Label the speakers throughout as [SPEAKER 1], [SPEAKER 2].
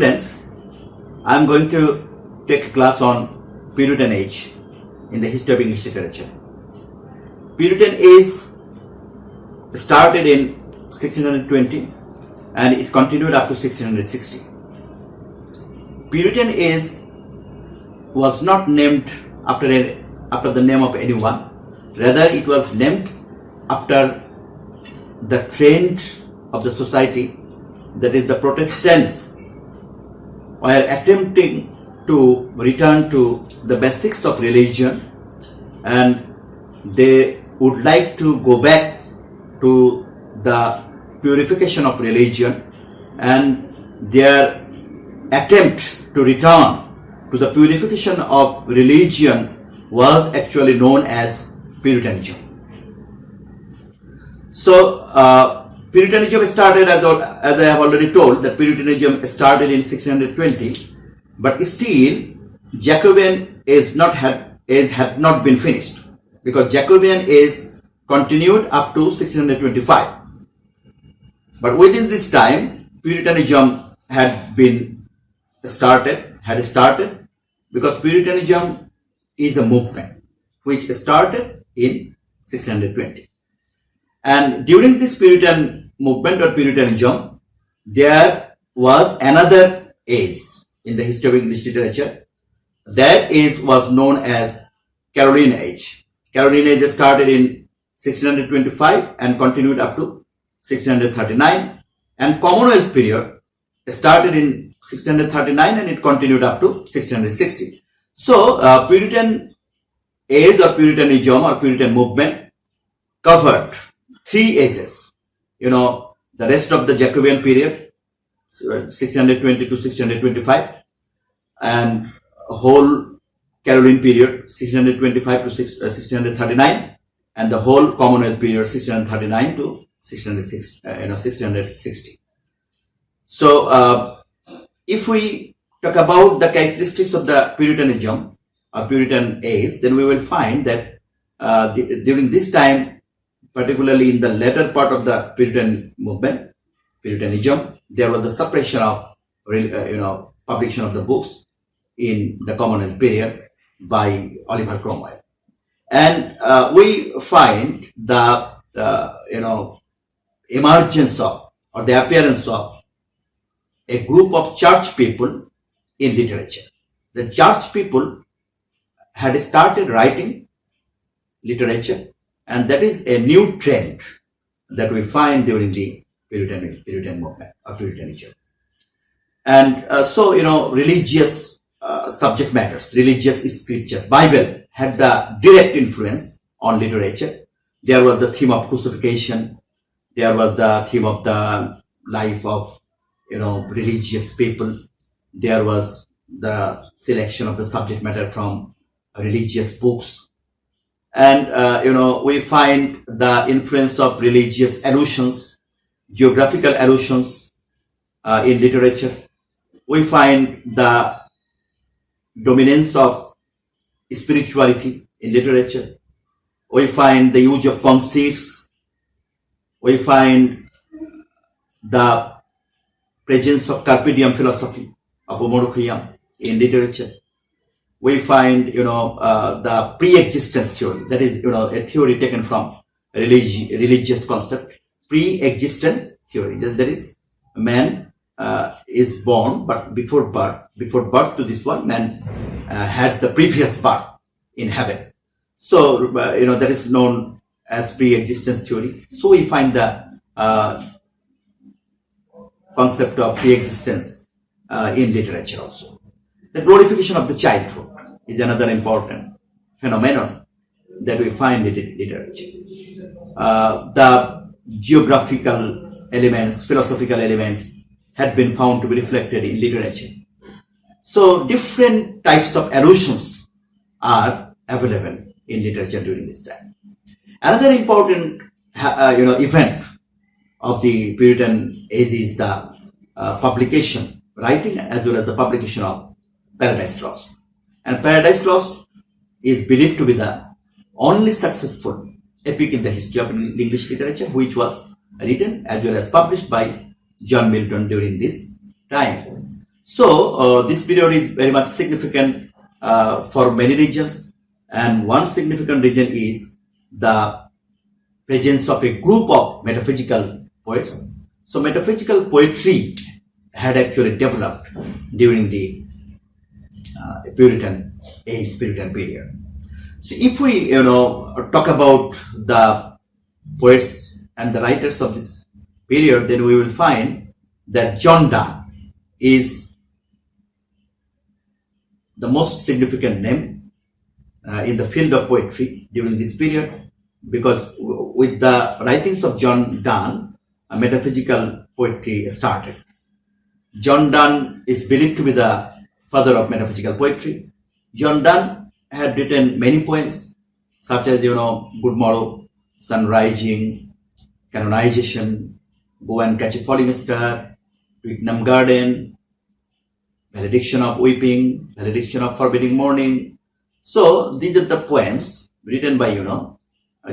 [SPEAKER 1] students, I am going to take a class on Puritan Age in the history of English literature. Puritan Age started in 1620 and it continued up to 1660. Puritan Age was not named after the name of anyone, rather it was named after the trend of the society, that is the Protestants were attempting to return to the basics of religion and they would like to go back to the purification of religion, and their attempt to return to the purification of religion was actually known as Puritanism. So Puritanism started, as I have already told, that Puritanism started in 1620, but still Jacobean age had not been finished, because Jacobean age continued up to 1625. But within this time, Puritanism had started, because Puritanism is a movement which started in 1620. And during this Puritan movement or Puritanism, there was another age in the history of English literature. That age was known as Caroline Age. Caroline Age started in 1625 and continued up to 1639. And Commonwealth period started in 1639 and it continued up to 1660. So Puritan Age or Puritanism or Puritan movement covered 3 ages. The rest of the Jacobean period, 1620 to 1625, and whole Caroline period, 1625 to 1639, and the whole Commonwealth period, 1639 to 1660. So, if we talk about the characteristics of the Puritanism or Puritan age, then we will find that during this time, particularly in the latter part of the Puritan movement, Puritanism, there was a suppression of, publication of the books in the Commonwealth period by Oliver Cromwell. And we find the, emergence of, or the appearance of a group of church people in literature. The church people had started writing literature, and that is a new trend that we find during the Puritan movement or Puritanism. And religious subject matters, religious scriptures, Bible had the direct influence on literature. There was the theme of crucifixion. There was the theme of the life of, religious people. There was the selection of the subject matter from religious books. And, we find the influence of religious allusions, geographical allusions in literature. We find the dominance of spirituality in literature. We find the use of conceits. We find the presence of carpe diem philosophy, of homo in literature. We find, the pre-existence theory, that is, a theory taken from a religious concept, pre-existence theory. That is, man is born, but before birth to this world, man had the previous birth in heaven. So, that is known as pre-existence theory. So we find the concept of pre-existence in literature also. The glorification of the childhood is another important phenomenon that we find in literature. The geographical elements, philosophical elements had been found to be reflected in literature. So different types of allusions are available in literature during this time. Another important event of the Puritan age is the publication, writing, as well as the publication of Paradise Lost. And Paradise Lost is believed to be the only successful epic in the history of English literature, which was written as well as published by John Milton during this time. So this period is very much significant for many regions, and one significant region is the presence of a group of metaphysical poets. So metaphysical poetry had actually developed during the Puritan Age, Puritan period. So if we talk about the poets and the writers of this period, then we will find that John Donne is the most significant name in the field of poetry during this period, because with the writings of John Donne, metaphysical poetry started. John Donne is believed to be the father of metaphysical poetry. John Donne had written many poems, such as Good Morrow, Sun Rising, Canonization, Go and Catch a Falling Star, Twickenham Garden, Valediction of Weeping, Valediction of Forbidding Morning. So these are the poems written by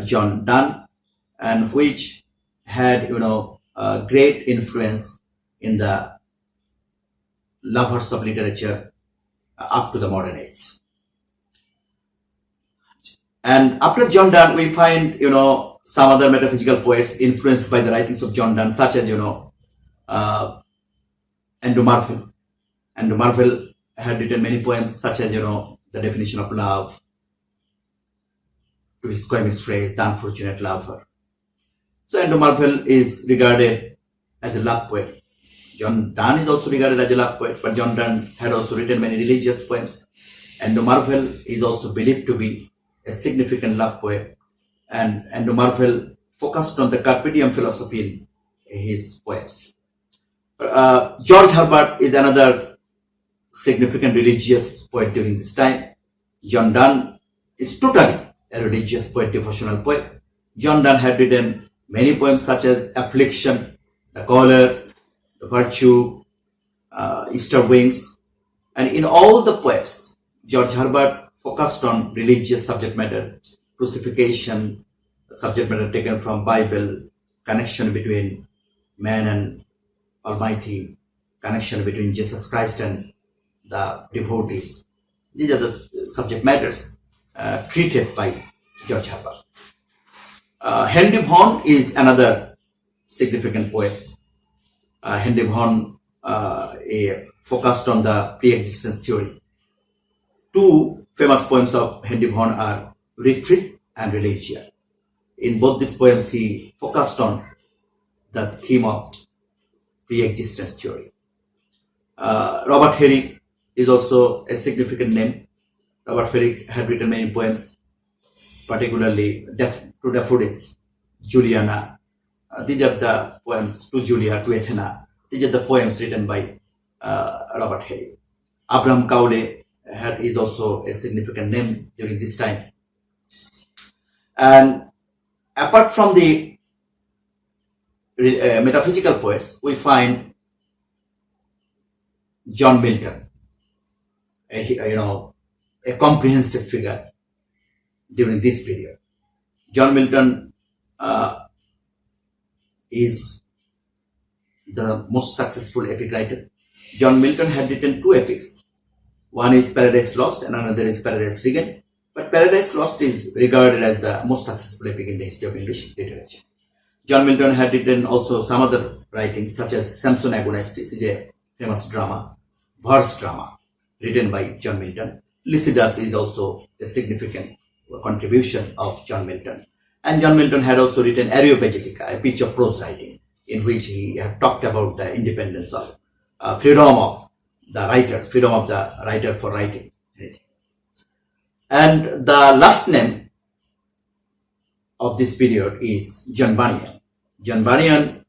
[SPEAKER 1] John Donne, and which had a great influence in the lovers of literature up to the modern age. And after John Donne, we find some other metaphysical poets influenced by the writings of John Donne, such as Andrew Marvell. Andrew Marvell had written many poems, such as The Definition of Love, to his famous phrase, The Unfortunate Lover. So Andrew Marvell is regarded as a love poet. John Donne is also regarded as a love poet, but John Donne had also written many religious poems. Andrew Marvell is also believed to be a significant love poet, and Andrew Marvell focused on the carpe diem philosophy in his poems. George Herbert is another significant religious poet during this time. John Donne is totally a religious poet, devotional poet. John Donne had written many poems such as Affliction, The Caller, The Virtue, Easter Wings, and in all the poems, George Herbert focused on religious subject matter, crucifixion, subject matter taken from Bible, connection between man and Almighty, connection between Jesus Christ and the devotees. These are the subject matters treated by George Herbert. Henry Vaughan is another significant poet. Henry Vaughan focused on the pre-existence theory. Two famous poems of Henry Vaughan are Retreat and Religio. In both these poems, he focused on the theme of pre-existence theory. Robert Herrick is also a significant name. Robert Herrick had written many poems, particularly To Daffodils, Juliana. These are the poems, To Julia, To Athena. These are the poems written by Robert Herrick. Abraham Cowley is also a significant name during this time. And apart from the metaphysical poets, we find John Milton, a comprehensive figure during this period. John Milton is the most successful epic writer. John Milton had written two epics. One is Paradise Lost and another is Paradise Regained. But Paradise Lost is regarded as the most successful epic in the history of English literature. John Milton had written also some other writings, such as Samson Agonistes, is a famous drama, verse drama, written by John Milton. Lycidas is also a significant contribution of John Milton. And John Milton had also written Areopagitica, a piece of prose writing, in which he had talked about the independence of freedom of the writer for writing anything. And the last name of this period is John Bunyan. John Bunyan,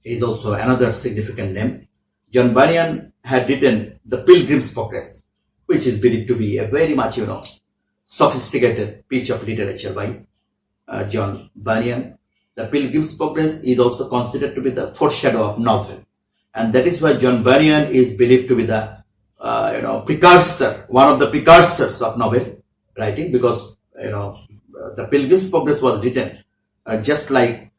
[SPEAKER 1] is also another significant name. John Bunyan had written The Pilgrim's Progress, which is believed to be a very much, sophisticated piece of literature by John Bunyan. The Pilgrim's Progress is also considered to be the foreshadow of novel. And that is why John Bunyan is believed to be the, precursor, one of the precursors of novel writing, because, the Pilgrim's Progress was written just like,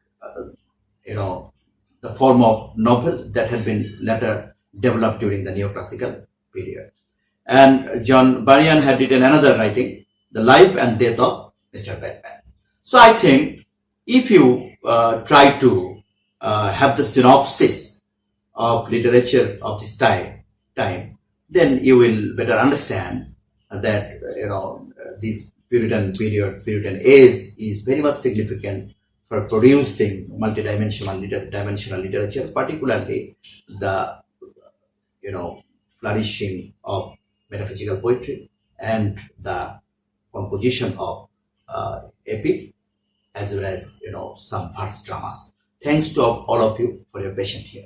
[SPEAKER 1] the form of novel that had been later developed during the neoclassical period. And John Bunyan had written another writing, The Life and Death of Mr. Batman. So I think if you try to have the synopsis of literature of this time, then you will better understand that this Puritan period, Puritan age is very much significant for producing multidimensional literature, particularly the flourishing of metaphysical poetry and the composition of epic as well as some verse dramas. Thanks to all of you for your patience here.